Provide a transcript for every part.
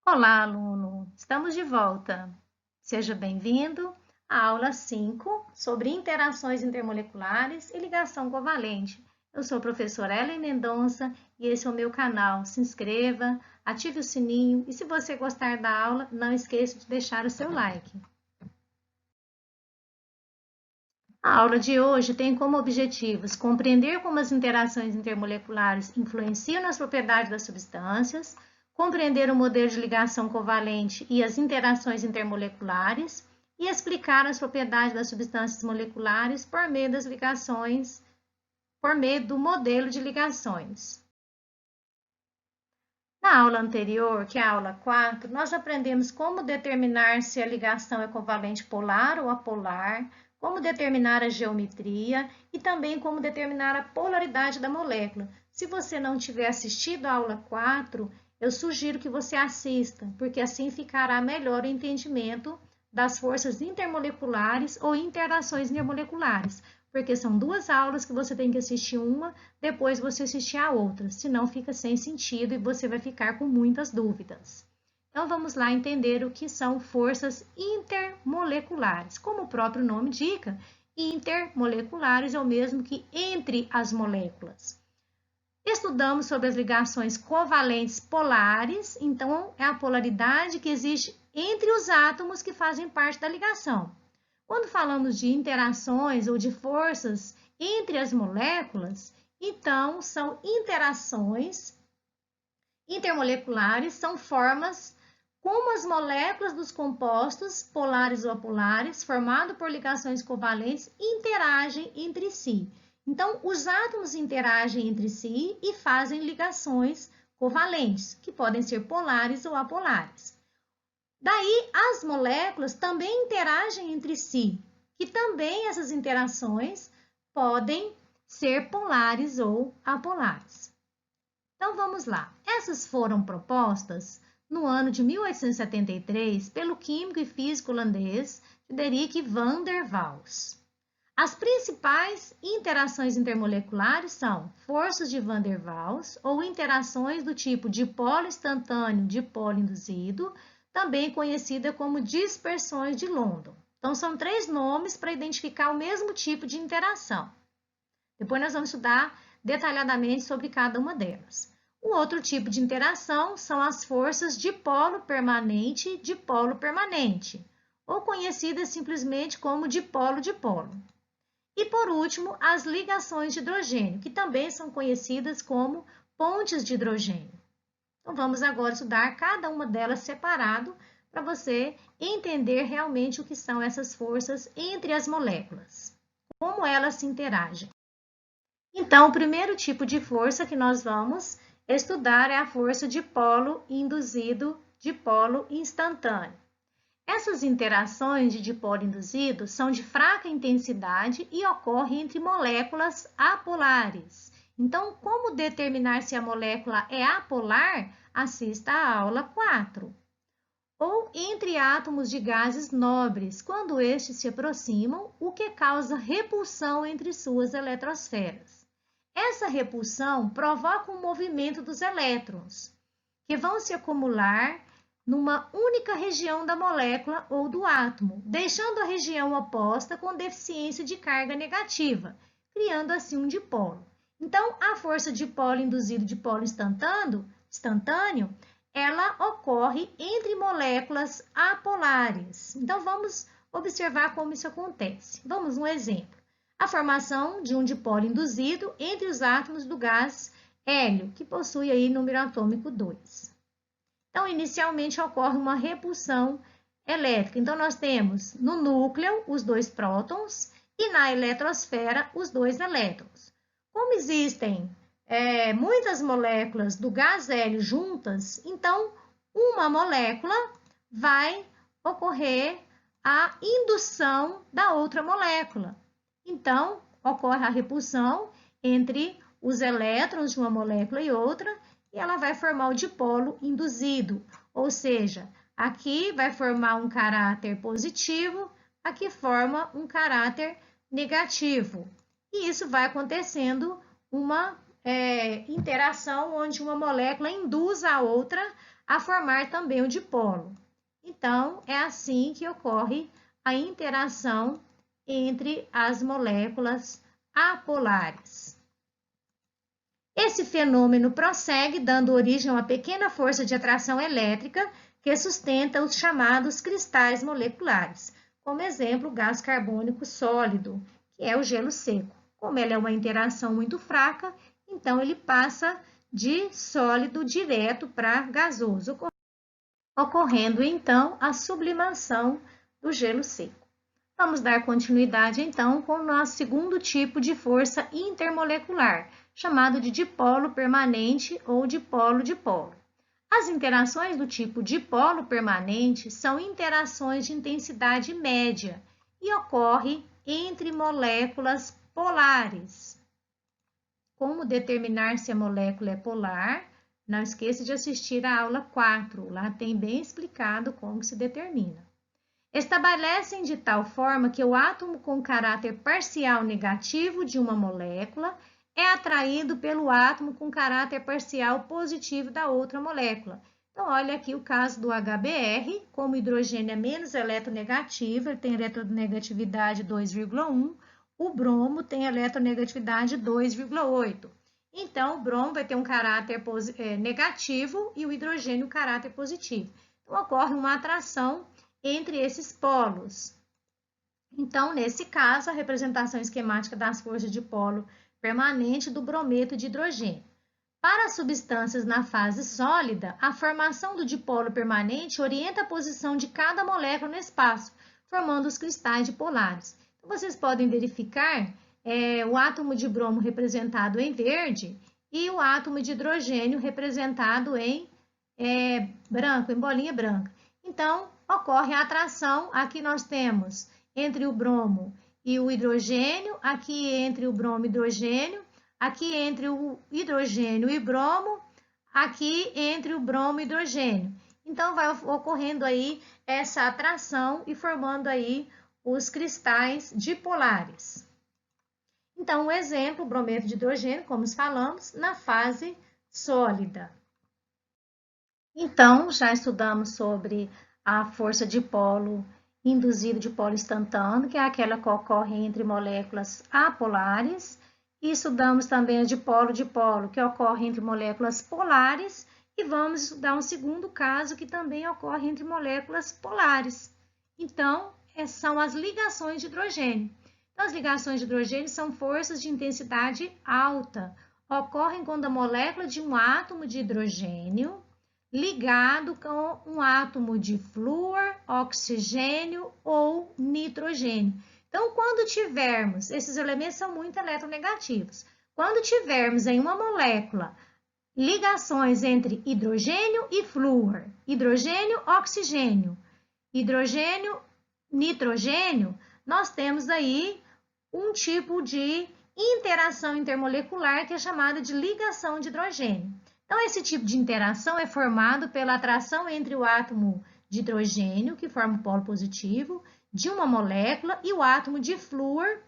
Olá, aluno! Estamos de volta. Seja bem-vindo à aula 5 sobre interações intermoleculares e ligação covalente. Eu sou a professora Ellen Mendonça e esse é o meu canal. Se inscreva, ative o sininho e se você gostar da aula, não esqueça de deixar o seu like. A aula de hoje tem como objetivos compreender como as interações intermoleculares influenciam nas propriedades das substâncias, compreender o modelo de ligação covalente e as interações intermoleculares e explicar as propriedades das substâncias moleculares por meio das ligações, por meio do modelo de ligações. Na aula anterior, que é a aula 4, nós aprendemos como determinar se a ligação é covalente polar ou apolar, como determinar a geometria e também como determinar a polaridade da molécula. Se você não tiver assistido a aula 4, eu sugiro que você assista, porque assim ficará melhor o entendimento das forças intermoleculares ou interações intermoleculares, porque são duas aulas que você tem que assistir uma, depois você assistir a outra, senão fica sem sentido e você vai ficar com muitas dúvidas. Então vamos lá entender o que são forças intermoleculares. Como o próprio nome indica, intermoleculares é o mesmo que entre as moléculas. Estudamos sobre as ligações covalentes polares, então é a polaridade que existe entre os átomos que fazem parte da ligação. Quando falamos de interações ou de forças entre as moléculas, então são interações intermoleculares, são formas como as moléculas dos compostos, polares ou apolares, formados por ligações covalentes, interagem entre si. Então, os átomos interagem entre si e fazem ligações covalentes, que podem ser polares ou apolares. Daí, as moléculas também interagem entre si, e também essas interações podem ser polares ou apolares. Então, vamos lá. Essas foram propostas no ano de 1873 pelo químico e físico holandês Frederik van der Waals. As principais interações intermoleculares são forças de Van der Waals ou interações do tipo dipolo instantâneo, dipolo induzido, também conhecida como dispersões de London. Então, são três nomes para identificar o mesmo tipo de interação. Depois nós vamos estudar detalhadamente sobre cada uma delas. O outro tipo de interação são as forças dipolo permanente, ou conhecidas simplesmente como dipolo-dipolo. E por último, as ligações de hidrogênio, que também são conhecidas como pontes de hidrogênio. Então vamos agora estudar cada uma delas separado para você entender realmente o que são essas forças entre as moléculas, como elas se interagem. Então, o primeiro tipo de força que nós vamos estudar é a força dipolo induzido, dipolo instantâneo. Essas interações de dipolo induzido são de fraca intensidade e ocorrem entre moléculas apolares. Então, como determinar se a molécula é apolar? Assista à aula 4. Ou entre átomos de gases nobres, quando estes se aproximam, o que causa repulsão entre suas eletrosferas. Essa repulsão provoca um movimento dos elétrons, que vão se acumular numa única região da molécula ou do átomo, deixando a região oposta com deficiência de carga negativa, criando assim um dipolo. Então, a força dipolo induzido dipolo instantâneo, ela ocorre entre moléculas apolares. Então, vamos observar como isso acontece. Vamos um exemplo. A formação de um dipolo induzido entre os átomos do gás hélio, que possui aí número atômico 2. Então, inicialmente ocorre uma repulsão elétrica. Então, nós temos no núcleo os dois prótons e na eletrosfera os dois elétrons. Como existem muitas moléculas do gás hélio juntas, então uma molécula vai ocorrer a indução da outra molécula. Então, ocorre a repulsão entre os elétrons de uma molécula e outra, e ela vai formar o dipolo induzido, ou seja, aqui vai formar um caráter positivo, aqui forma um caráter negativo. E isso vai acontecendo uma interação onde uma molécula induz a outra a formar também o dipolo. Então, é assim que ocorre a interação entre as moléculas apolares. Esse fenômeno prossegue, dando origem a uma pequena força de atração elétrica que sustenta os chamados cristais moleculares, como exemplo, o gás carbônico sólido, que é o gelo seco. Como ele é uma interação muito fraca, então ele passa de sólido direto para gasoso, ocorrendo então a sublimação do gelo seco. Vamos dar continuidade então com o nosso segundo tipo de força intermolecular, chamado de dipolo permanente ou dipolo-dipolo. As interações do tipo dipolo permanente são interações de intensidade média e ocorrem entre moléculas polares. Como determinar se a molécula é polar? Não esqueça de assistir a aula 4, lá tem bem explicado como se determina. Estabelecem de tal forma que o átomo com caráter parcial negativo de uma molécula é atraído pelo átomo com caráter parcial positivo da outra molécula. Então, olha aqui o caso do HBr, como o hidrogênio é menos eletronegativo, ele tem eletronegatividade 2,1, o bromo tem eletronegatividade 2,8. Então, o bromo vai ter um caráter negativo e o hidrogênio um caráter positivo. Então, ocorre uma atração entre esses polos. Então, nesse caso, a representação esquemática das forças de polo permanente do brometo de hidrogênio. Para as substâncias na fase sólida, a formação do dipolo permanente orienta a posição de cada molécula no espaço, formando os cristais dipolares. Então, vocês podem verificar o átomo de bromo representado em verde e o átomo de hidrogênio representado em branco, em bolinha branca. Então, ocorre a atração, aqui nós temos entre o bromo e o hidrogênio, aqui entre o bromo e hidrogênio, aqui entre o hidrogênio e bromo, aqui entre o bromo e hidrogênio. Então, vai ocorrendo aí essa atração e formando aí os cristais dipolares. Então, o exemplo, o brometo de hidrogênio, como falamos, na fase sólida. Então, já estudamos sobre a força de polo induzido de polo instantâneo, que é aquela que ocorre entre moléculas apolares. E estudamos também a dipolo-dipolo, que ocorre entre moléculas polares. E vamos estudar um segundo caso que também ocorre entre moléculas polares. Então, são as ligações de hidrogênio. Então, as ligações de hidrogênio são forças de intensidade alta. Ocorrem quando a molécula de um átomo de hidrogênio ligado com um átomo de flúor, oxigênio ou nitrogênio. Então, quando tivermos, esses elementos são muito eletronegativos. Quando tivermos em uma molécula ligações entre hidrogênio e flúor, hidrogênio, oxigênio, hidrogênio, nitrogênio, nós temos aí um tipo de interação intermolecular que é chamada de ligação de hidrogênio. Então, esse tipo de interação é formado pela atração entre o átomo de hidrogênio, que forma o polo positivo, de uma molécula, e o átomo de flúor,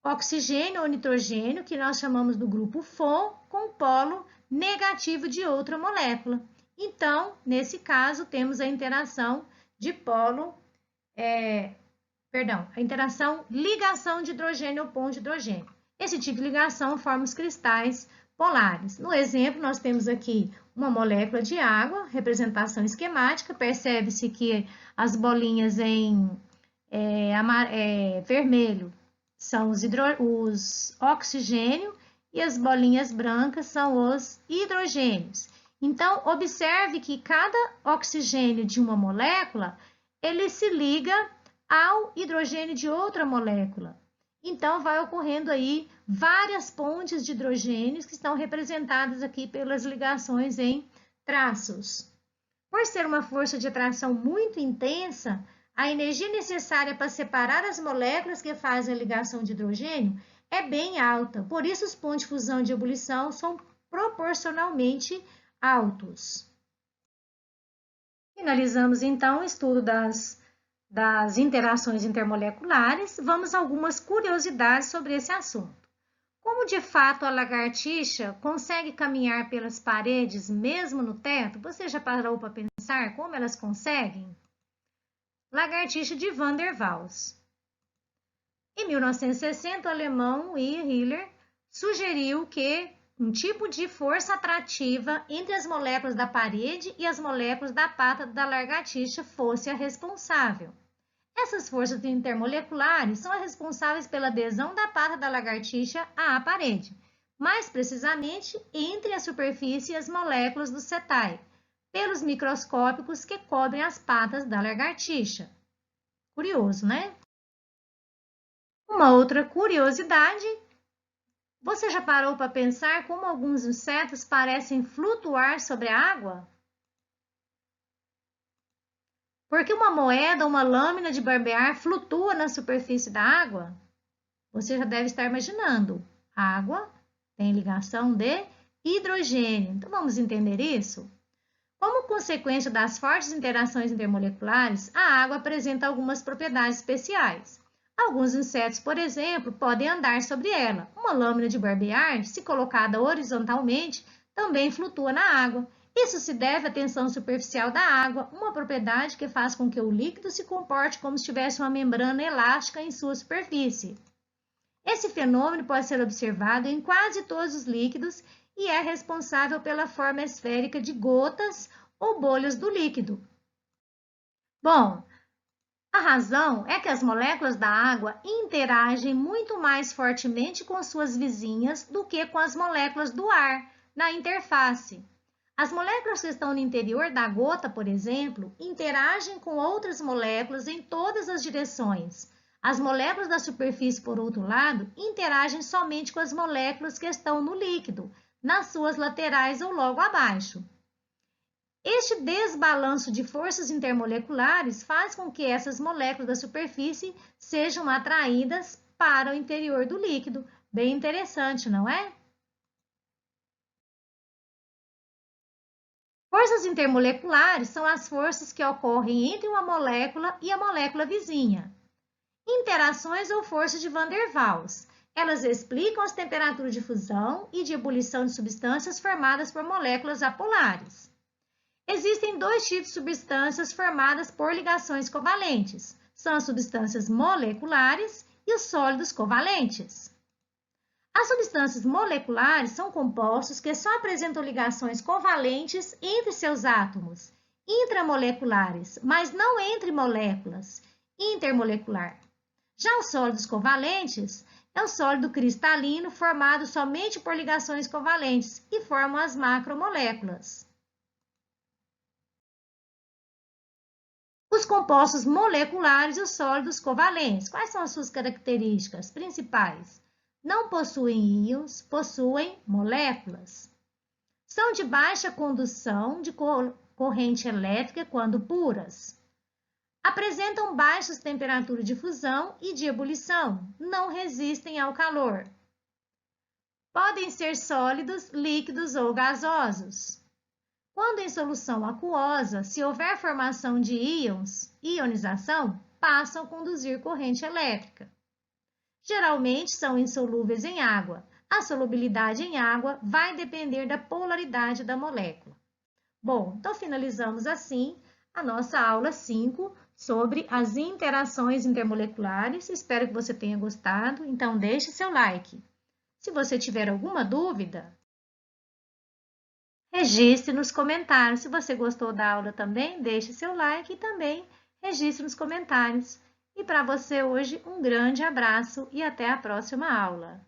oxigênio ou nitrogênio, que nós chamamos do grupo FON, com o polo negativo de outra molécula. Então, nesse caso, temos a interação de polo, a interação ligação de hidrogênio ou ponto de hidrogênio. Esse tipo de ligação forma os cristais polares. No exemplo, nós temos aqui uma molécula de água, representação esquemática, percebe-se que as bolinhas em vermelho são os oxigênio e as bolinhas brancas são os hidrogênios. Então, observe que cada oxigênio de uma molécula, ele se liga ao hidrogênio de outra molécula. Então, vai ocorrendo aí várias pontes de hidrogênios que estão representadas aqui pelas ligações em traços. Por ser uma força de atração muito intensa, a energia necessária para separar as moléculas que fazem a ligação de hidrogênio é bem alta. Por isso, os pontos de fusão e de ebulição são proporcionalmente altos. Finalizamos, então, o estudo das interações intermoleculares. Vamos a algumas curiosidades sobre esse assunto. Como de fato a lagartixa consegue caminhar pelas paredes mesmo no teto? Você já parou para pensar como elas conseguem? Lagartixa de Van der Waals. Em 1960, o alemão Hiller sugeriu que um tipo de força atrativa entre as moléculas da parede e as moléculas da pata da lagartixa fosse a responsável. Essas forças intermoleculares são as responsáveis pela adesão da pata da lagartixa à parede, mais precisamente entre a superfície e as moléculas do setae, pelos microscópicos que cobrem as patas da lagartixa. Curioso, né? Uma outra curiosidade, você já parou para pensar como alguns insetos parecem flutuar sobre a água? Porque uma moeda ou uma lâmina de barbear flutua na superfície da água? Você já deve estar imaginando. Água tem ligação de hidrogênio. Então, vamos entender isso? Como consequência das fortes interações intermoleculares, a água apresenta algumas propriedades especiais. Alguns insetos, por exemplo, podem andar sobre ela. Uma lâmina de barbear, se colocada horizontalmente, também flutua na água. Isso se deve à tensão superficial da água, uma propriedade que faz com que o líquido se comporte como se tivesse uma membrana elástica em sua superfície. Esse fenômeno pode ser observado em quase todos os líquidos e é responsável pela forma esférica de gotas ou bolhas do líquido. Bom, a razão é que as moléculas da água interagem muito mais fortemente com suas vizinhas do que com as moléculas do ar na interface. As moléculas que estão no interior da gota, por exemplo, interagem com outras moléculas em todas as direções. As moléculas da superfície, por outro lado, interagem somente com as moléculas que estão no líquido, nas suas laterais ou logo abaixo. Este desbalanço de forças intermoleculares faz com que essas moléculas da superfície sejam atraídas para o interior do líquido. Bem interessante, não é? Forças intermoleculares são as forças que ocorrem entre uma molécula e a molécula vizinha. Interações ou forças de Van der Waals. Elas explicam as temperaturas de fusão e de ebulição de substâncias formadas por moléculas apolares. Existem dois tipos de substâncias formadas por ligações covalentes. São as substâncias moleculares e os sólidos covalentes. As substâncias moleculares são compostos que só apresentam ligações covalentes entre seus átomos, intramoleculares, mas não entre moléculas, intermolecular. Já os sólidos covalentes é o sólido cristalino formado somente por ligações covalentes e formam as macromoléculas. Os compostos moleculares e os sólidos covalentes. Quais são as suas características principais? Não possuem íons, possuem moléculas. São de baixa condução de corrente elétrica quando puras. Apresentam baixas temperaturas de fusão e de ebulição. Não resistem ao calor. Podem ser sólidos, líquidos ou gasosos. Quando em solução aquosa, se houver formação de íons, ionização, passam a conduzir corrente elétrica. Geralmente são insolúveis em água. A solubilidade em água vai depender da polaridade da molécula. Bom, então finalizamos assim a nossa aula 5 sobre as interações intermoleculares. Espero que você tenha gostado, então deixe seu like. Se você tiver alguma dúvida, registre nos comentários. Se você gostou da aula também, deixe seu like e também registre nos comentários. E para você hoje, um grande abraço e até a próxima aula.